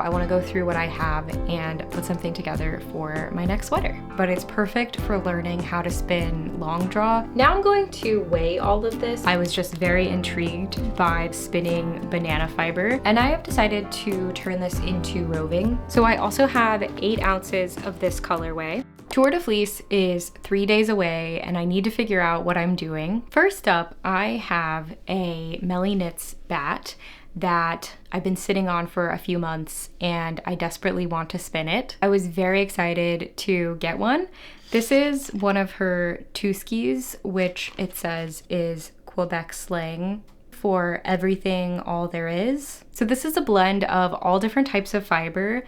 I want to go through what I have and put something together for my next sweater. But it's perfect for learning how to spin long draw. Now I'm going to weigh all of this. I was just very intrigued by spinning banana fiber, and I have decided to turn this into roving. So I also have 8 ounces of this colorway. Tour de Fleece is 3 days away and I need to figure out what I'm doing. First up, I have a Melly Knits batt that I've been sitting on for a few months and I desperately want to spin it. I was very excited to get one. This is one of her two skis, which it says is Quebec slang for everything all there is. So this is a blend of all different types of fiber,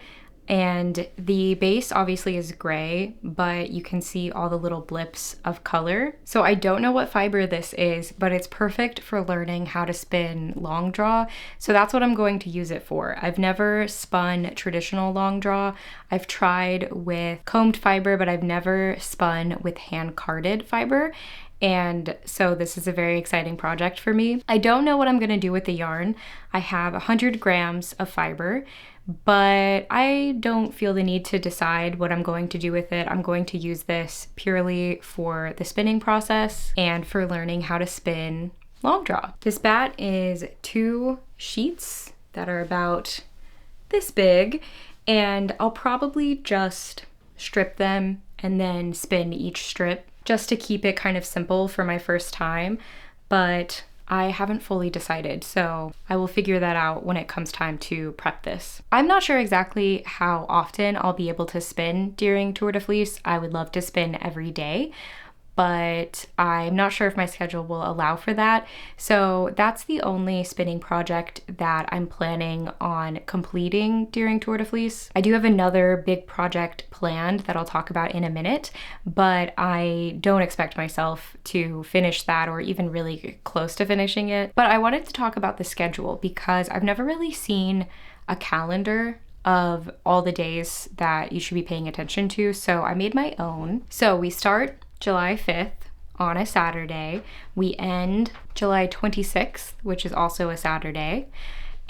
and the base obviously is gray, but you can see all the little blips of color. So I don't know what fiber this is, but it's perfect for learning how to spin long draw. So that's what I'm going to use it for. I've never spun traditional long draw. I've tried with combed fiber, but I've never spun with hand carded fiber. And so this is a very exciting project for me. I don't know what I'm gonna do with the yarn. I have 100 grams of fiber, but I don't feel the need to decide what I'm going to do with it. I'm going to use this purely for the spinning process and for learning how to spin long draw. This batt is 2 sheets that are about this big, and I'll probably just strip them and then spin each strip just to keep it kind of simple for my first time, but I haven't fully decided, so I will figure that out when it comes time to prep this. I'm not sure exactly how often I'll be able to spin during Tour de Fleece. I would love to spin every day, but I'm not sure if my schedule will allow for that. So that's the only spinning project that I'm planning on completing during Tour de Fleece. I do have another big project planned that I'll talk about in a minute, but I don't expect myself to finish that or even really get close to finishing it. But I wanted to talk about the schedule because I've never really seen a calendar of all the days that you should be paying attention to, so I made my own. So we start July 5th on a Saturday. We end July 26th, which is also a Saturday.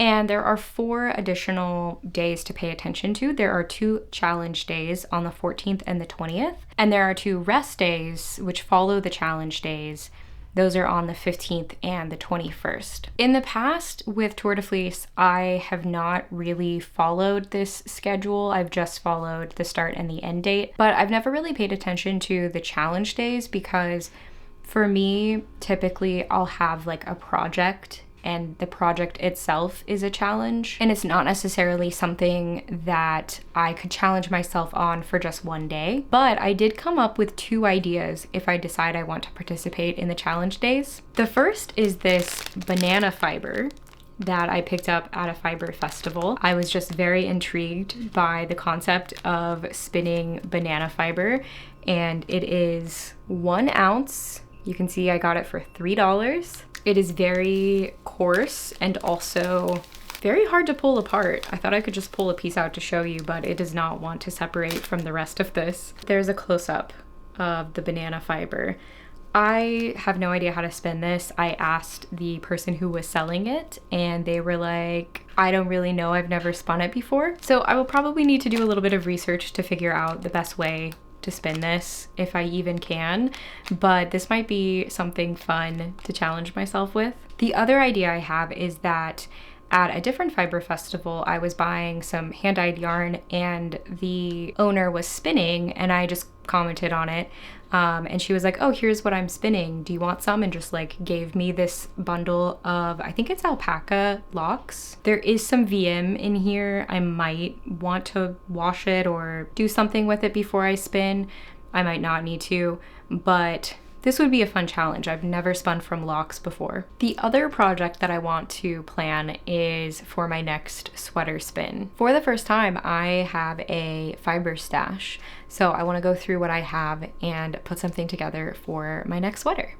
And there are 4 additional days to pay attention to. There are 2 challenge days on the 14th and the 20th. And there are 2 rest days, which follow the challenge days. Those are on the 15th and the 21st. In the past with Tour de Fleece, I have not really followed this schedule. I've just followed the start and the end date, but I've never really paid attention to the challenge days because for me, typically I'll have like a project and the project itself is a challenge. And it's not necessarily something that I could challenge myself on for just one day. But I did come up with 2 ideas if I decide I want to participate in the challenge days. The first is this banana fiber that I picked up at a fiber festival. I was just very intrigued by the concept of spinning banana fiber, and it is 1 ounce. You can see I got it for $3. It is very coarse and also very hard to pull apart. I thought I could just pull a piece out to show you, but it does not want to separate from the rest of this. There's a close-up of the banana fiber. I have no idea how to spin this. I asked the person who was selling it and they were like, I don't really know, I've never spun it before. So I will probably need to do a little bit of research to figure out the best way to spin this, if I even can, but this might be something fun to challenge myself with. The other idea I have is that at a different fiber festival, I was buying some hand-dyed yarn and the owner was spinning and I just commented on it. And she was like, oh, here's what I'm spinning. Do you want some? And just like gave me this bundle of, I think it's alpaca locks. There is some VM in here. I might want to wash it or do something with it before I spin. I might not need to, but this would be a fun challenge. I've never spun from locks before. The other project that I want to plan is for my next sweater spin. For the first time, I have a fiber stash. So I want to go through what I have and put something together for my next sweater.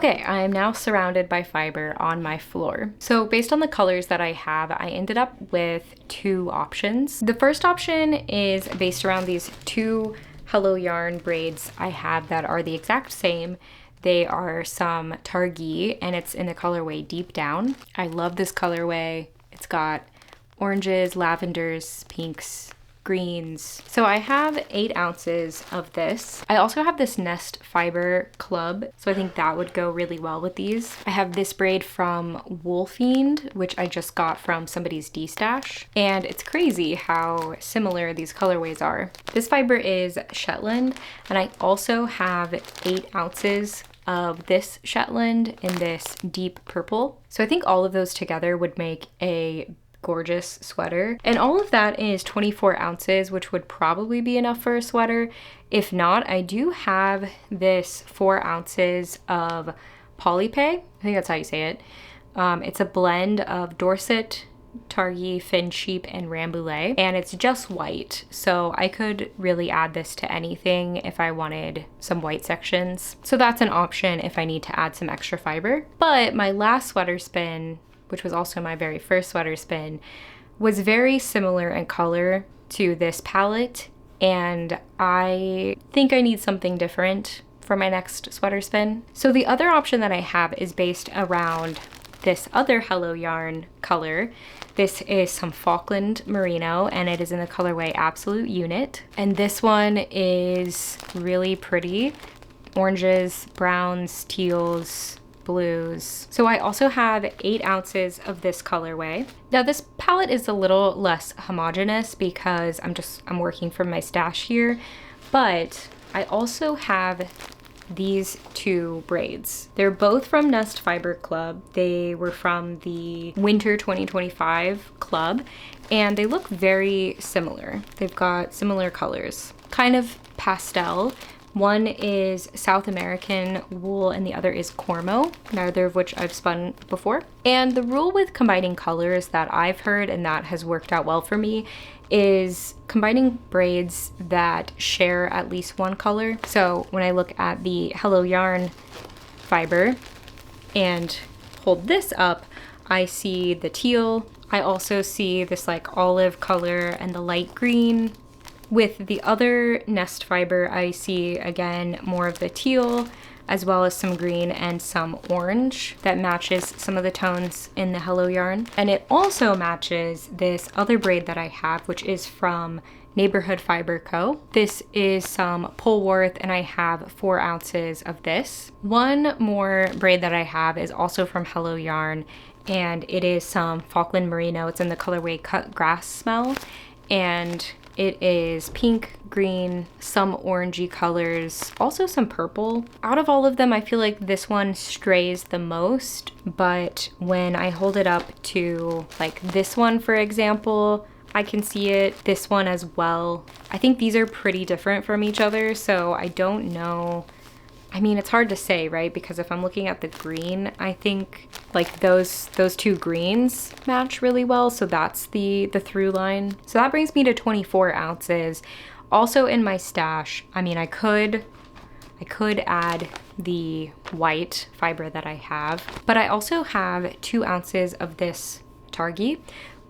Okay, I am now surrounded by fiber on my floor. So based on the colors that I have, I ended up with two options. The first option is based around these two Hello Yarn braids I have that are the exact same. They are some Targhee and it's in the colorway Deep Down. I love this colorway. It's got oranges, lavenders, pinks, greens. So I have 8 ounces of this. I also have this Nest Fiber Club, so I think that would go really well with these. I have this braid from Wool Fiend, which I just got from somebody's D-stash, and it's crazy how similar these colorways are. This fiber is Shetland, and I also have 8 ounces of this Shetland in this deep purple. So I think all of those together would make a gorgeous sweater, and all of that is 24 ounces, which would probably be enough for a sweater. If not, I do have this 4 ounces of Polypay. I think that's how you say it. It's a blend of Dorset, Targhee, Fin Sheep, and Rambouillet, and it's just white, so I could really add this to anything if I wanted some white sections. So that's an option if I need to add some extra fiber. But my last sweater spin, which was also my very first sweater spin, was very similar in color to this palette, and I think I need something different for my next sweater spin. So the other option that I have is based around this other Hello Yarn color. This is some Falkland Merino, and it is in the colorway Absolute Unit. And this one is really pretty. Oranges, browns, teals, blues. So I also have 8 ounces of this colorway. Now this palette is a little less homogeneous because I'm working from my stash here, but I also have these two braids. They're both from Nest Fiber Club. They were from the Winter 2025 club, and they look very similar. They've got similar colors, kind of pastel. One is South American wool and the other is Cormo, neither of which I've spun before. And the rule with combining colors that I've heard and that has worked out well for me is combining braids that share at least one color. So when I look at the Hello Yarn fiber and hold this up, I see the teal. I also see this like olive color and the light green. With the other Nest fiber, I see again more of the teal, as well as some green and some orange that matches some of the tones in the Hello Yarn. And it also matches this other braid that I have, which is from Neighborhood Fiber Co. This is some Polworth, and I have 4 ounces of this. One more braid that I have is also from Hello Yarn, and it is some Falkland Merino. It's in the colorway Cut Grass Smell, and it is pink, green, some orangey colors, also some purple. Out of all of them, I feel like this one strays the most, but when I hold it up to like this one, for example, I can see it, this one as well. I think these are pretty different from each other, so I don't know. I mean, it's hard to say, right? Because if I'm looking at the green, I think like those two greens match really well. So that's the through line. So that brings me to 24 ounces. Also in my stash, I mean, I could add the white fiber that I have, but I also have 2 ounces of this Targhee,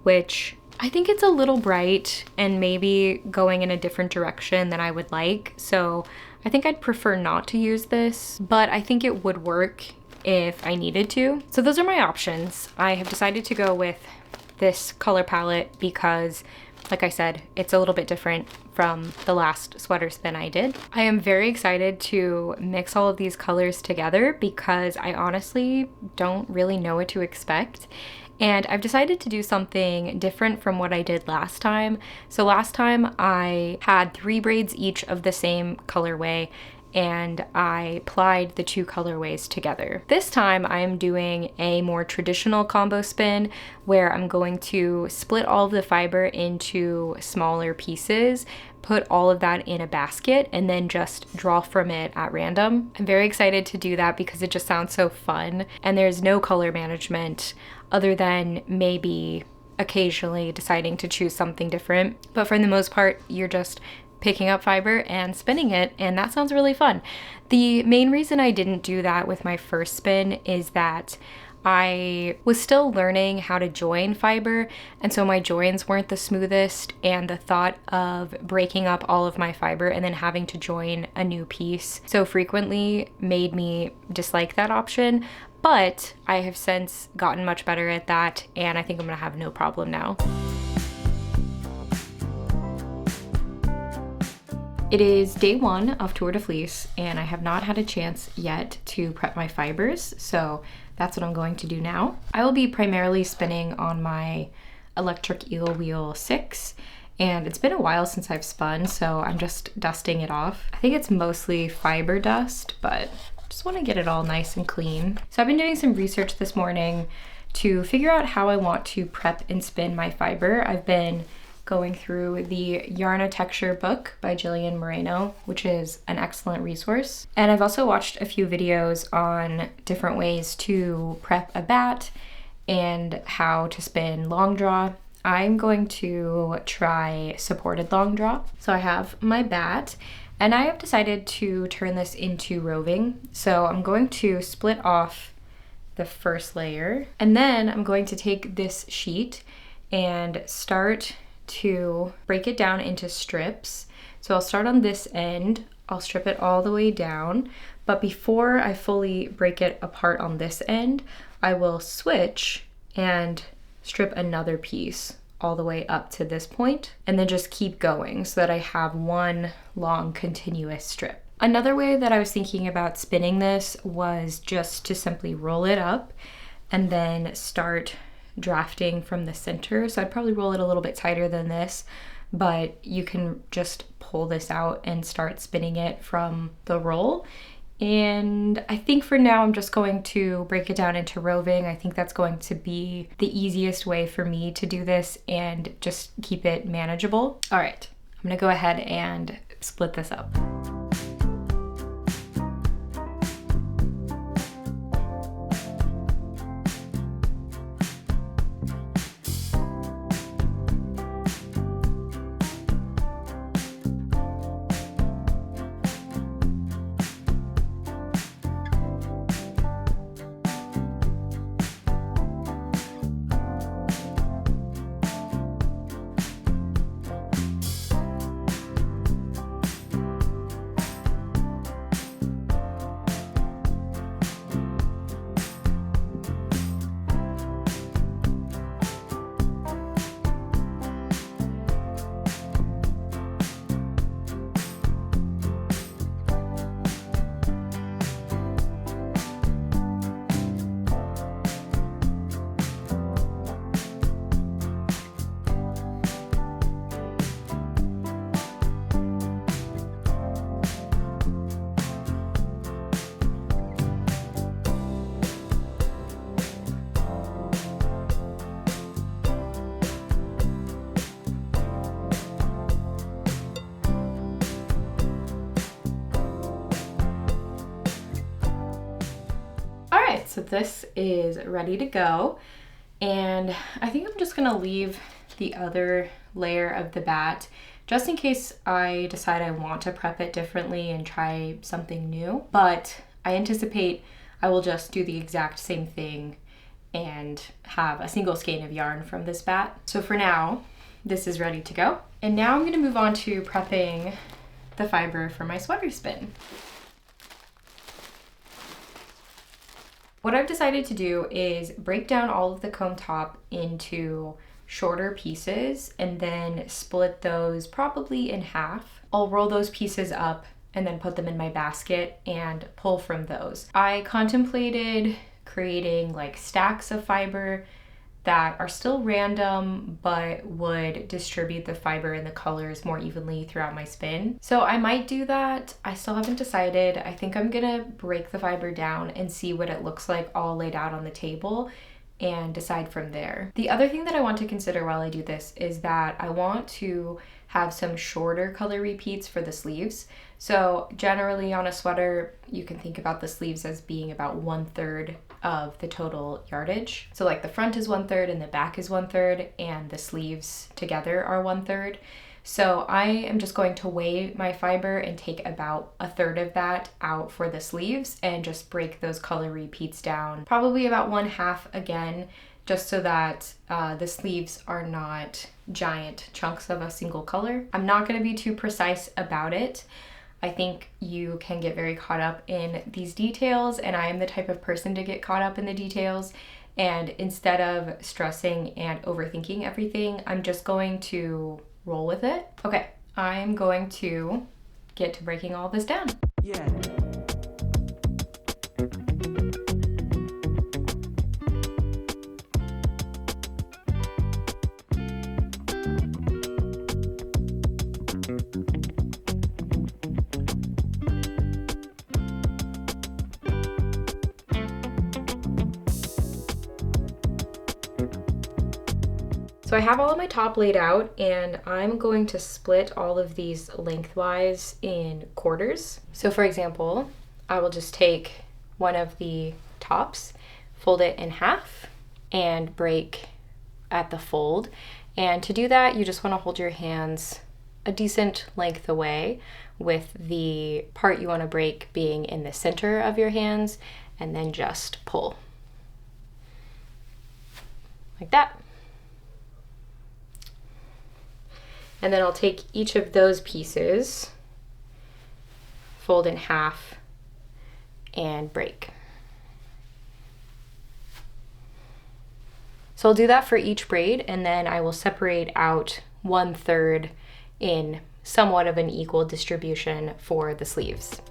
which I think it's a little bright and maybe going in a different direction than I would like. So I think I'd prefer not to use this, but I think it would work if I needed to. So those are my options. I have decided to go with this color palette because, like I said, it's a little bit different from the last sweater spin I did. I am very excited to mix all of these colors together because I honestly don't really know what to expect. And I've decided to do something different from what I did last time. So last time I had 3 braids each of the same colorway, and I plied the 2 colorways together. This time I'm doing a more traditional combo spin where I'm going to split all of the fiber into smaller pieces, put all of that in a basket, and then just draw from it at random. I'm very excited to do that because it just sounds so fun, and there's no color management other than maybe occasionally deciding to choose something different. But for the most part, you're just picking up fiber and spinning it, and that sounds really fun. The main reason I didn't do that with my first spin is that I was still learning how to join fiber, and so my joins weren't the smoothest, and the thought of breaking up all of my fiber and then having to join a new piece so frequently made me dislike that option. But I have since gotten much better at that, and I think I'm gonna have no problem now. It is day 1 of Tour de Fleece, and I have not had a chance yet to prep my fibers, so that's what I'm going to do now. I will be primarily spinning on my electric eel wheel 6, and it's been a while since I've spun, so I'm just dusting it off. I think it's mostly fiber dust, but just want to get it all nice and clean. So I've been doing some research this morning to figure out how I want to prep and spin my fiber. I've been going through the Yarn Texture book by Jillian Moreno, which is an excellent resource. And I've also watched a few videos on different ways to prep a batt and how to spin long draw. I'm going to try supported long draw. So I have my batt, and I have decided to turn this into roving. So I'm going to split off the first layer, and then I'm going to take this sheet and start to break it down into strips. So I'll start on this end, I'll strip it all the way down, but before I fully break it apart on this end, I will switch and strip another piece all the way up to this point, and then just keep going so that I have one long continuous strip. Another way that I was thinking about spinning this was just to simply roll it up and then start drafting from the center. So I'd probably roll it a little bit tighter than this, but you can just pull this out and start spinning it from the roll. And I think for now I'm just going to break it down into roving. I think that's going to be the easiest way for me to do this and just keep it manageable. All right, I'm gonna go ahead and split this up. So this is ready to go, and I think I'm just gonna leave the other layer of the batt just in case I decide I want to prep it differently and try something new. But I anticipate I will just do the exact same thing and have a single skein of yarn from this batt. So for now, this is ready to go. And now I'm gonna move on to prepping the fiber for my sweater spin. What I've decided to do is break down all of the comb top into shorter pieces and then split those probably in half. I'll roll those pieces up and then put them in my basket and pull from those. I contemplated creating like stacks of fiber that are still random but would distribute the fiber and the colors more evenly throughout my spin. So I might do that. I still haven't decided. I think I'm gonna break the fiber down and see what it looks like all laid out on the table and decide from there. The other thing that I want to consider while I do this is that I want to have some shorter color repeats for the sleeves. So generally on a sweater, you can think about the sleeves as being about 1/3 of the total yardage. So like the front is 1/3 and the back is 1/3 and the sleeves together are 1/3. So I am just going to weigh my fiber and take about 1/3 of that out for the sleeves and just break those color repeats down. Probably about 1/2 again, just so that the sleeves are not giant chunks of a single color. I'm not gonna be too precise about it. I think you can get very caught up in these details, and I am the type of person to get caught up in the details. And instead of stressing and overthinking everything, I'm just going to roll with it. Okay, I'm going to get to breaking all this down. Yeah. So I have all of my top laid out, and I'm going to split all of these lengthwise in quarters. So for example, I will just take one of the tops, fold it in half, and break at the fold. And to do that, you just want to hold your hands a decent length away, with the part you want to break being in the center of your hands, and then just pull. Like that. And then I'll take each of those pieces, fold in half, and break. So I'll do that for each braid, and then I will separate out 1/3 in somewhat of an equal distribution for the sleeves.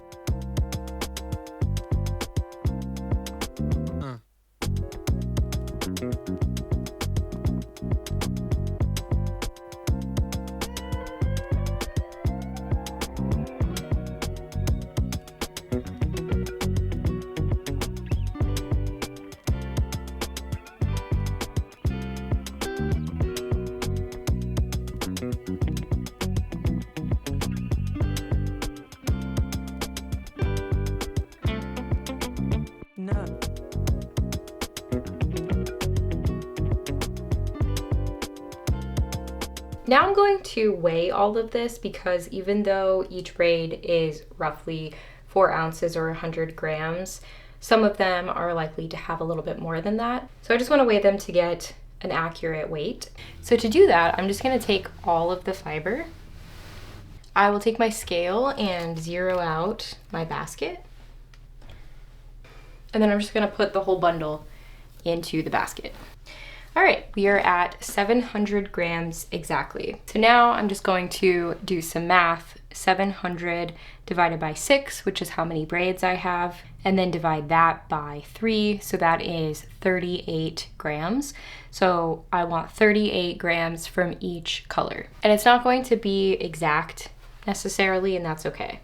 Now I'm going to weigh all of this, because even though each braid is roughly 4 ounces or 100 grams, some of them are likely to have a little bit more than that. So I just want to weigh them to get an accurate weight. So to do that, I'm just going to take all of the fiber. I will take my scale and zero out my basket. And then I'm just going to put the whole bundle into the basket. All right, we are at 700 grams exactly. So now I'm just going to do some math. 700 divided by 6, which is how many braids I have, and then divide that by 3, so that is 38 grams. So I want 38 grams from each color. And it's not going to be exact necessarily, and that's okay.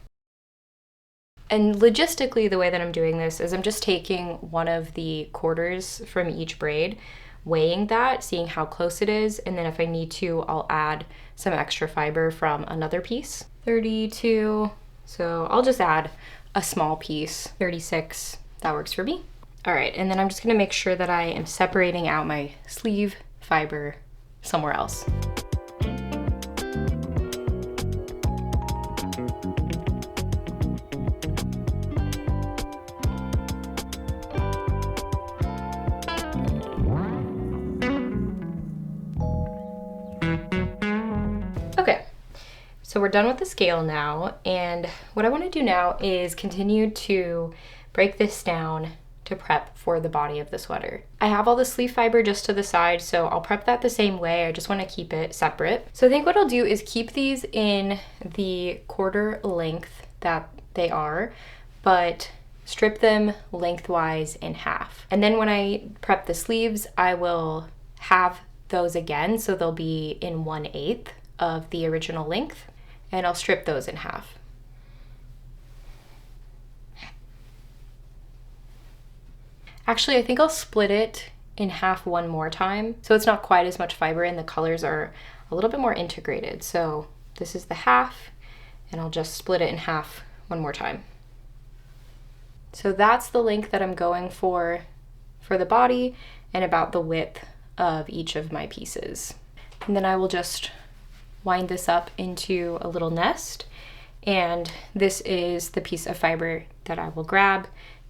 And logistically, the way that I'm doing this is I'm just taking one of the quarters from each braid, weighing that, seeing how close it is, and then if I need to, I'll add some extra fiber from another piece. 32, so I'll just add a small piece. 36, that works for me. All right, and then I'm just gonna make sure that I am separating out my sleeve fiber somewhere else. So we're done with the scale now, and what I want to do now is continue to break this down to prep for the body of the sweater. I have all the sleeve fiber just to the side, so I'll prep that the same way. I just want to keep it separate. So I think what I'll do is keep these in the quarter length that they are, but strip them lengthwise in half. And then when I prep the sleeves, I will have those again, so they'll be in 1/8 of the original length, and I'll strip those in half. Actually, I think I'll split it in half one more time, so it's not quite as much fiber and the colors are a little bit more integrated. So this is the half, and I'll just split it in half one more time. So that's the length that I'm going for the body, and about the width of each of my pieces. And then I will just wind this up into a little nest. And this is the piece of fiber that I will grab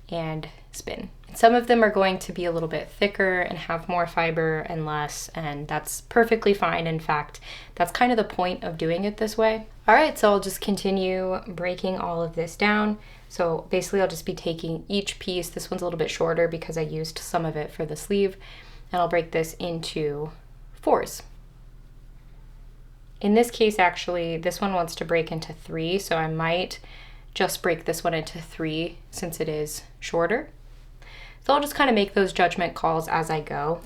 and spin. Some of them are going to be a little bit thicker and have more fiber and less, and that's perfectly fine. In fact, that's kind of the point of doing it this way. All right, so I'll just continue breaking all of this down. So basically I'll just be taking each piece. This one's a little bit shorter because I used some of it for the sleeve, and I'll break this into 4s. In this case, actually, this one wants to break into 3, so I might just break this one into 3 since it is shorter. So I'll just kind of make those judgment calls as I go.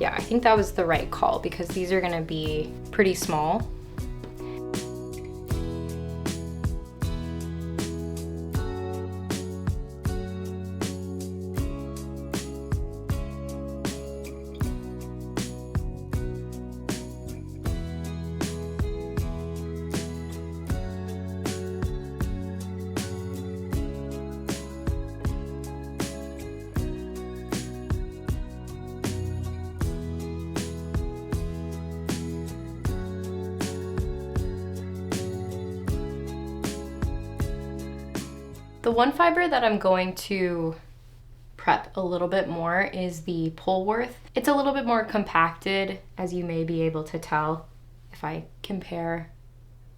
Yeah, I think that was the right call because these are gonna be pretty small. The one fiber that I'm going to prep a little bit more is the Polworth. It's a little bit more compacted, as you may be able to tell if I compare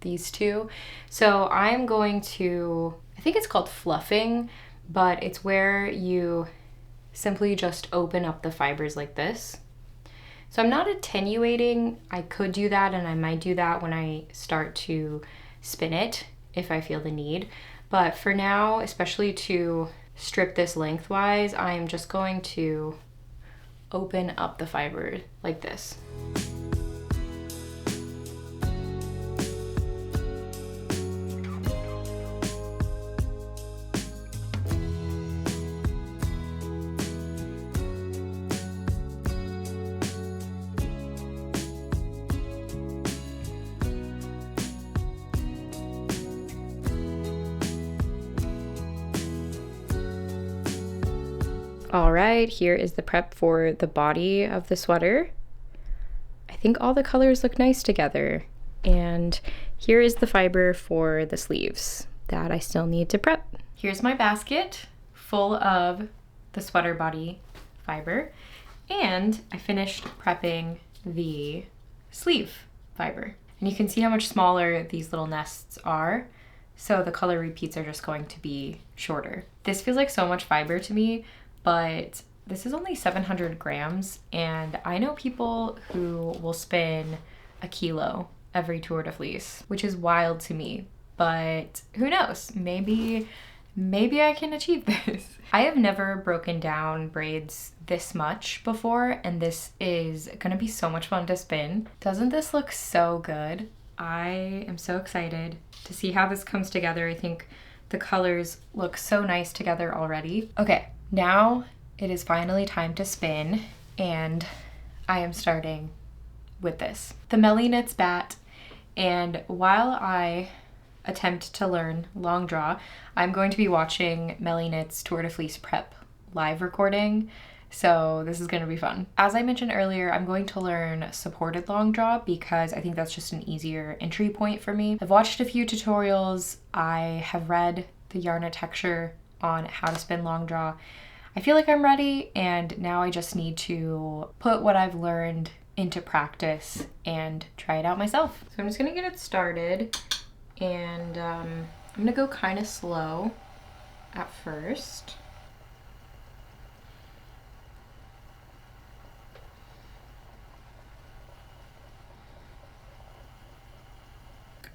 these two. So I'm going to, I think it's called fluffing, but it's where you simply just open up the fibers like this. So I'm not attenuating. I could do that, and I might do that when I start to spin it if I feel the need. But for now, especially to strip this lengthwise, I'm just going to open up the fiber like this. All right, here is the prep for the body of the sweater. I think all the colors look nice together. And here is the fiber for the sleeves that I still need to prep. Here's my basket full of the sweater body fiber. And I finished prepping the sleeve fiber. And you can see how much smaller these little nests are. So the color repeats are just going to be shorter. This feels like so much fiber to me, but this is only 700 grams, and I know people who will spin a kilo every tour de fleece, which is wild to me, but who knows? Maybe I can achieve this. I have never broken down braids this much before, and this is gonna be so much fun to spin. Doesn't this look so good? I am so excited to see how this comes together. I think the colors look so nice together already. Okay. Now it is finally time to spin, and I am starting with this, the Melly Knits batt. And while I attempt to learn long draw, I'm going to be watching Melly Knits Tour de Fleece prep live recording, so this is going to be fun. As I mentioned earlier, I'm going to learn supported long draw because I think that's just an easier entry point for me. I've watched a few tutorials, I have read the yarn texture on how to spin long draw. I feel like I'm ready, and now I just need to put what I've learned into practice and try it out myself. So I'm just gonna get it started, and I'm gonna go kind of slow at first.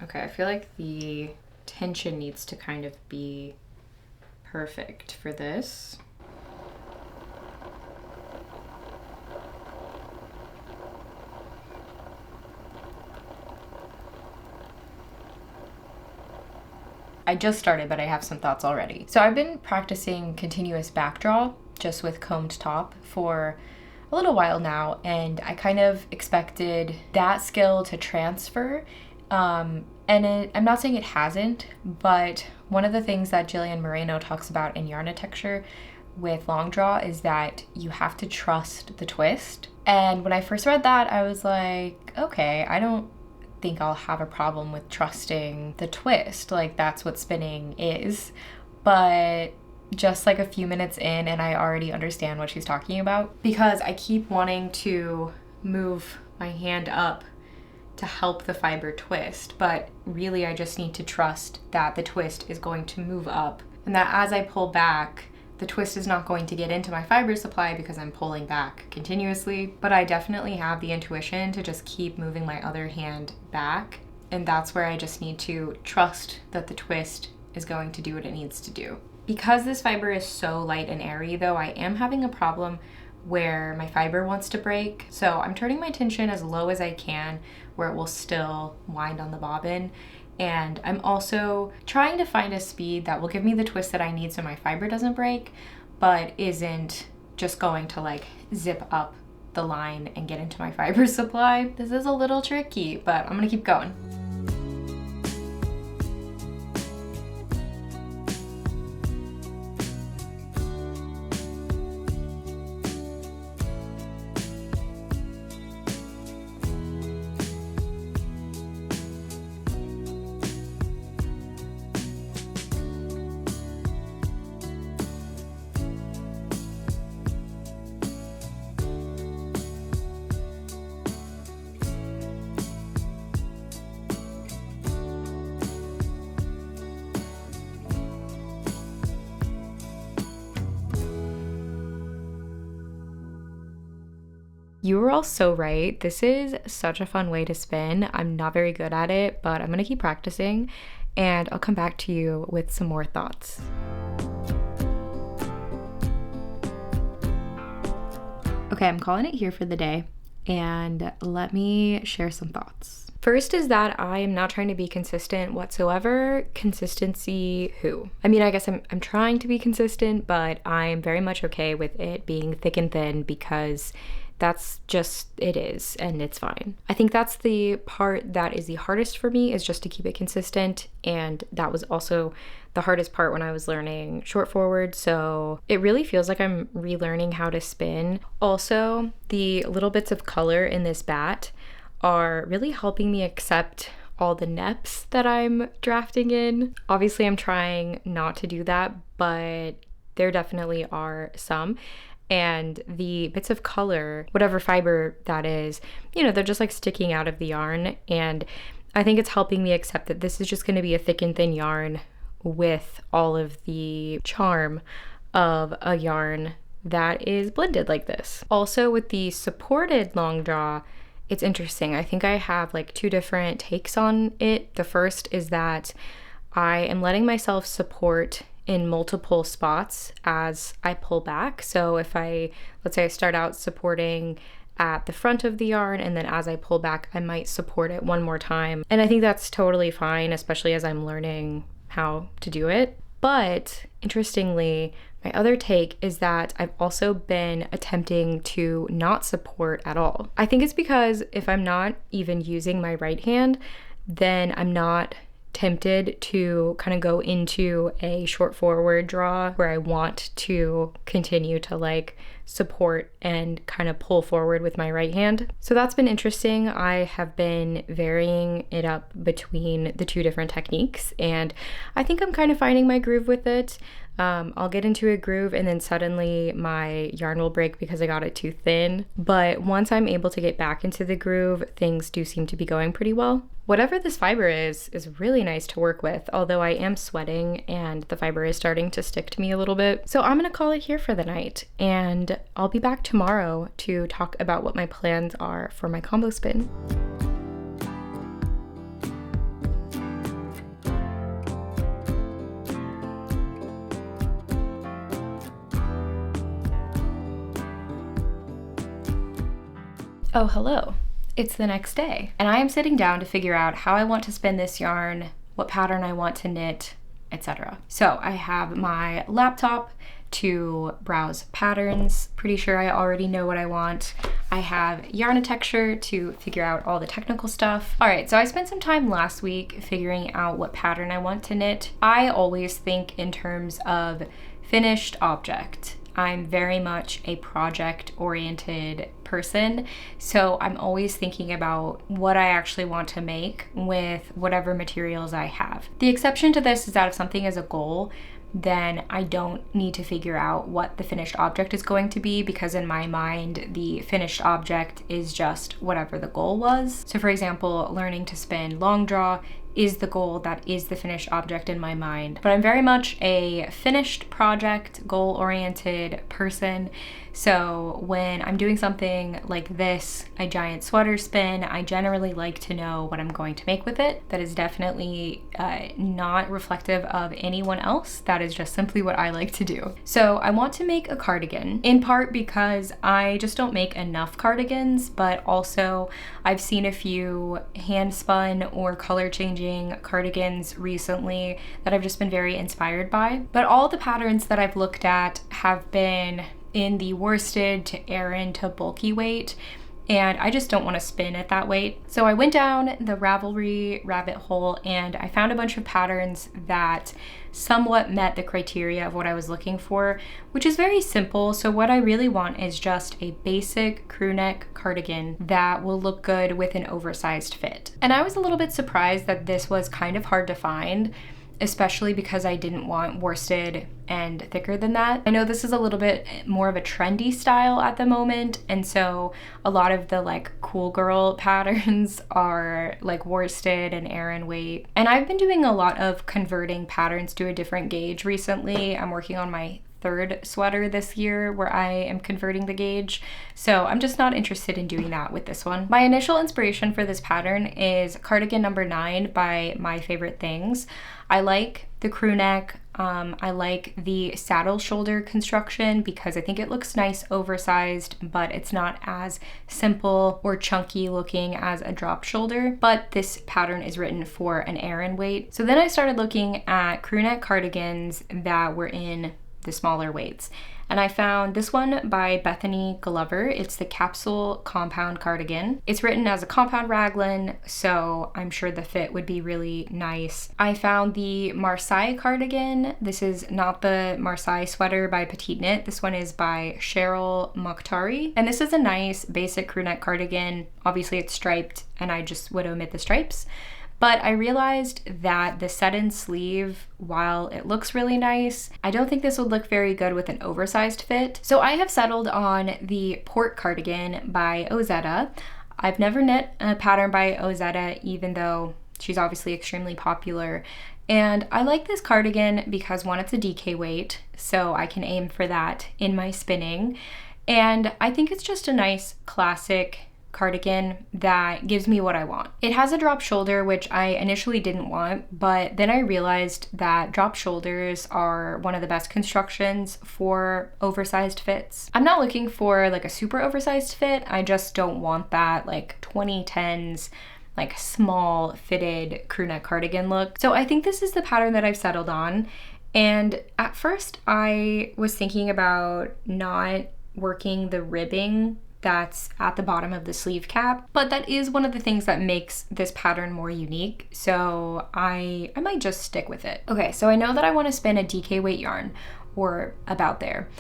Okay, I feel like the tension needs to kind of be perfect for this. I just started, but I have some thoughts already. So I've been practicing continuous back draw just with combed top for a little while now, and I kind of expected that skill to transfer. I'm not saying it hasn't, but one of the things that Jillian Moreno talks about in yarn texture with long draw is that you have to trust the twist. And when I first read that, I was like, okay, I don't think I'll have a problem with trusting the twist. Like, that's what spinning is. But just like a few minutes in, and I already understand what she's talking about, because I keep wanting to move my hand up to help the fiber twist, but really I just need to trust that the twist is going to move up, and that as I pull back, the twist is not going to get into my fiber supply because I'm pulling back continuously. But I definitely have the intuition to just keep moving my other hand back, and that's where I just need to trust that the twist is going to do what it needs to do. Because this fiber is so light and airy though, I am having a problem where my fiber wants to break. So I'm turning my tension as low as I can where it will still wind on the bobbin. And I'm also trying to find a speed that will give me the twist that I need so my fiber doesn't break, but isn't just going to like zip up the line and get into my fiber supply. This is a little tricky, but I'm gonna keep going. You were all so right. This is such a fun way to spin. I'm not very good at it, but I'm gonna keep practicing and I'll come back to you with some more thoughts. Okay, I'm calling it here for the day, and let me share some thoughts. First is that I am not trying to be consistent whatsoever. Consistency who? I mean, I guess I'm trying to be consistent, but I'm very much okay with it being thick and thin because that's just, it is, and it's fine. I think that's the part that is the hardest for me, is just to keep it consistent, and that was also the hardest part when I was learning short forward, so it really feels like I'm relearning how to spin. Also, the little bits of color in this batt are really helping me accept all the neps that I'm drafting in. Obviously, I'm trying not to do that, but there definitely are some. And the bits of color, whatever fiber that is, you know, they're just like sticking out of the yarn. And I think it's helping me accept that this is just going to be a thick and thin yarn with all of the charm of a yarn that is blended like this. Also, with the supported long draw, it's interesting. I think I have like two different takes on it. The first is that I am letting myself support in multiple spots as I pull back. So if let's say I start out supporting at the front of the yarn, and then as I pull back, I might support it one more time. And I think that's totally fine, especially as I'm learning how to do it. But interestingly, my other take is that I've also been attempting to not support at all. I think it's because if I'm not even using my right hand, then I'm not tempted to kind of go into a short forward draw where I want to continue to like support and kind of pull forward with my right hand. So that's been interesting. I have been varying it up between the two different techniques, and I think I'm kind of finding my groove with it. I'll get into a groove and then suddenly my yarn will break because I got it too thin. But once I'm able to get back into the groove, things do seem to be going pretty well. Whatever this fiber is really nice to work with, although I am sweating and the fiber is starting to stick to me a little bit. So I'm gonna call it here for the night, and I'll be back tomorrow to talk about what my plans are for my combo spin. Oh, hello. It's the next day, and I am sitting down to figure out how I want to spin this yarn, what pattern I want to knit, etc. So I have my laptop to browse patterns. Pretty sure I already know what I want. I have Yarnitecture to figure out all the technical stuff. All right, so I spent some time last week figuring out what pattern I want to knit. I always think in terms of finished object. I'm very much a project-oriented person, so I'm always thinking about what I actually want to make with whatever materials I have. The exception to this is that if something is a goal, then I don't need to figure out what the finished object is going to be, because in my mind, the finished object is just whatever the goal was. So for example, learning to spin long draw is the goal, that is the finished object in my mind. But I'm very much a finished project, goal-oriented person. So when I'm doing something like this, a giant sweater spin, I generally like to know what I'm going to make with it. That is definitely not reflective of anyone else. That is just simply what I like to do. So I want to make a cardigan, in part because I just don't make enough cardigans, but also I've seen a few hand spun or color changing cardigans recently that I've just been very inspired by. But all the patterns that I've looked at have been in the worsted to Aran to bulky weight, and I just don't want to spin at that weight. So I went down the Ravelry rabbit hole and I found a bunch of patterns that somewhat met the criteria of what I was looking for, which is very simple. So what I really want is just a basic crew neck cardigan that will look good with an oversized fit. And I was a little bit surprised that this was kind of hard to find, especially because I didn't want worsted and thicker than that. I know this is a little bit more of a trendy style at the moment, and so a lot of the like cool girl patterns are like worsted and Aran weight. And I've been doing a lot of converting patterns to a different gauge recently. I'm working on my third sweater this year where I am converting the gauge, so I'm just not interested in doing that with this one. My initial inspiration for this pattern is cardigan number 9 by My Favorite Things. I like the crew neck. I like the saddle shoulder construction because I think it looks nice oversized, but it's not as simple or chunky looking as a drop shoulder. But this pattern is written for an Aran weight. So then I started looking at crew neck cardigans that were in the smaller weights. And I found this one by Bethany Glover. It's the Capsule Compound Cardigan. It's written as a compound raglan, so I'm sure the fit would be really nice. I found the Marseille Cardigan. This is not the Marseille sweater by Petite Knit. This one is by Cheryl Mokhtari. And this is a nice basic crew neck cardigan. Obviously it's striped and I just would omit the stripes. But I realized that the set-in sleeve, while it looks really nice, I don't think this would look very good with an oversized fit. So I have settled on the Port Cardigan by Ozetta. I've never knit a pattern by Ozetta, even though she's obviously extremely popular. And I like this cardigan because one, it's a DK weight, so I can aim for that in my spinning. And I think it's just a nice classic cardigan that gives me what I want. It has a drop shoulder, which I initially didn't want, but then I realized that drop shoulders are one of the best constructions for oversized fits. I'm not looking for like a super oversized fit. I just don't want that like 2010s like small fitted crew neck cardigan look. So I think this is the pattern that I've settled on. And at first I was thinking about not working the ribbing that's at the bottom of the sleeve cap, but that is one of the things that makes this pattern more unique, so I might just stick with it. Okay, so I know that I want to spin a DK weight yarn, or about there,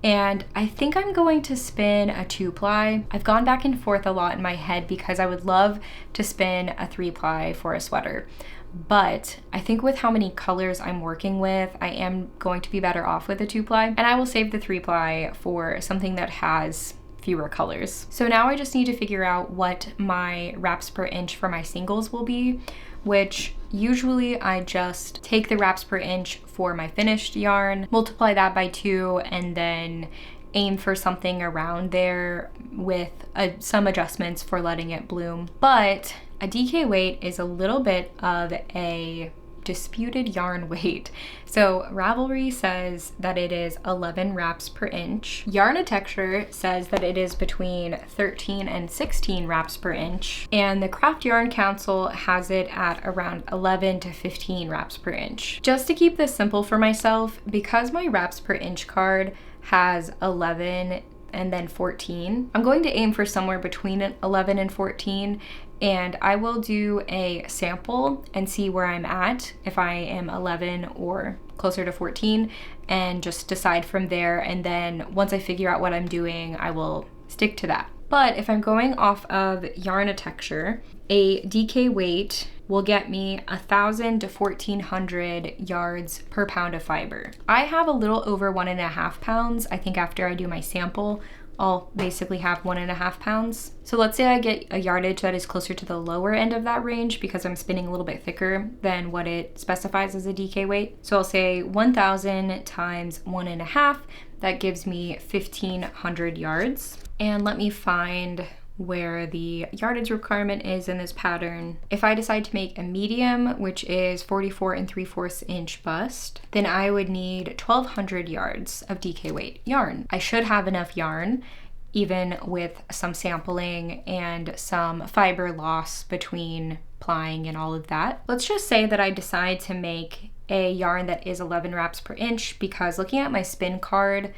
and I think I'm going to spin a 2-ply. I've gone back and forth a lot in my head because I would love to spin a 3-ply for a sweater, but I think with how many colors I'm working with, I am going to be better off with a 2-ply, and I will save the 3-ply for something that has fewer colors. So now I just need to figure out what my wraps per inch for my singles will be, which usually I just take the wraps per inch for my finished yarn, multiply that by 2, and then aim for something around there with some adjustments for letting it bloom. But a DK weight is a little bit of a disputed yarn weight. So Ravelry says that it is 11 wraps per inch. Yarn-A-Texture says that it is between 13 and 16 wraps per inch. And the Craft Yarn Council has it at around 11 to 15 wraps per inch. Just to keep this simple for myself, because my wraps per inch card has 11 and then 14, I'm going to aim for somewhere between 11 and 14, and I will do a sample and see where I'm at, if I am 11 or closer to 14 and just decide from there. And then once I figure out what I'm doing, I will stick to that. But if I'm going off of yarn texture, a DK weight will get me 1,000 to 1,400 yards per pound of fiber. I have a little over 1.5 pounds. I think after I do my sample, I'll basically have 1.5 pounds. So let's say I get a yardage that is closer to the lower end of that range because I'm spinning a little bit thicker than what it specifies as a DK weight. So I'll say 1,000 times 1.5, that gives me 1,500 yards. And let me find where the yardage requirement is in this pattern. If I decide to make a medium, which is 44 3/4 inch bust, then I would need 1,200 yards of DK weight yarn. I should have enough yarn, even with some sampling and some fiber loss between plying and all of that. Let's just say that I decide to make a yarn that is 11 wraps per inch, because looking at my spin card,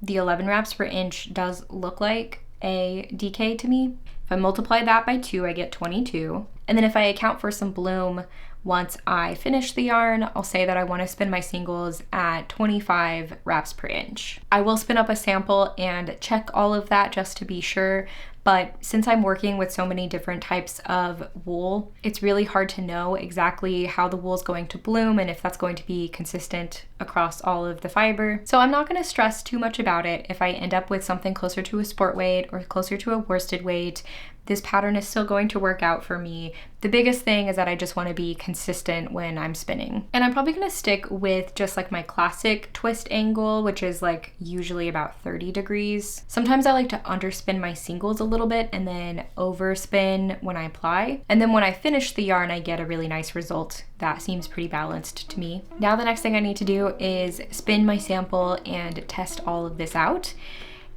the 11 wraps per inch does look like a DK to me. If I multiply that by 2, I get 22. And then if I account for some bloom once I finish the yarn, I'll say that I want to spin my singles at 25 wraps per inch. I will spin up a sample and check all of that just to be sure, but since I'm working with so many different types of wool, it's really hard to know exactly how the wool is going to bloom and if that's going to be consistent across all of the fiber. So I'm not going to stress too much about it. If I end up with something closer to a sport weight or closer to a worsted weight, this pattern is still going to work out for me. The biggest thing is that I just want to be consistent when I'm spinning. And I'm probably going to stick with just like my classic twist angle, which is like usually about 30 degrees. Sometimes I like to underspin my singles a little bit and then overspin when I apply. And then when I finish the yarn, I get a really nice result. That seems pretty balanced to me. Now the next thing I need to do is spin my sample and test all of this out.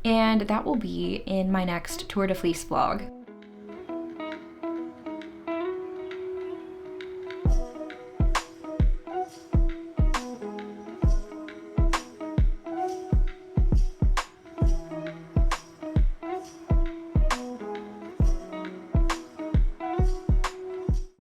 And that will be in my next Tour de Fleece vlog.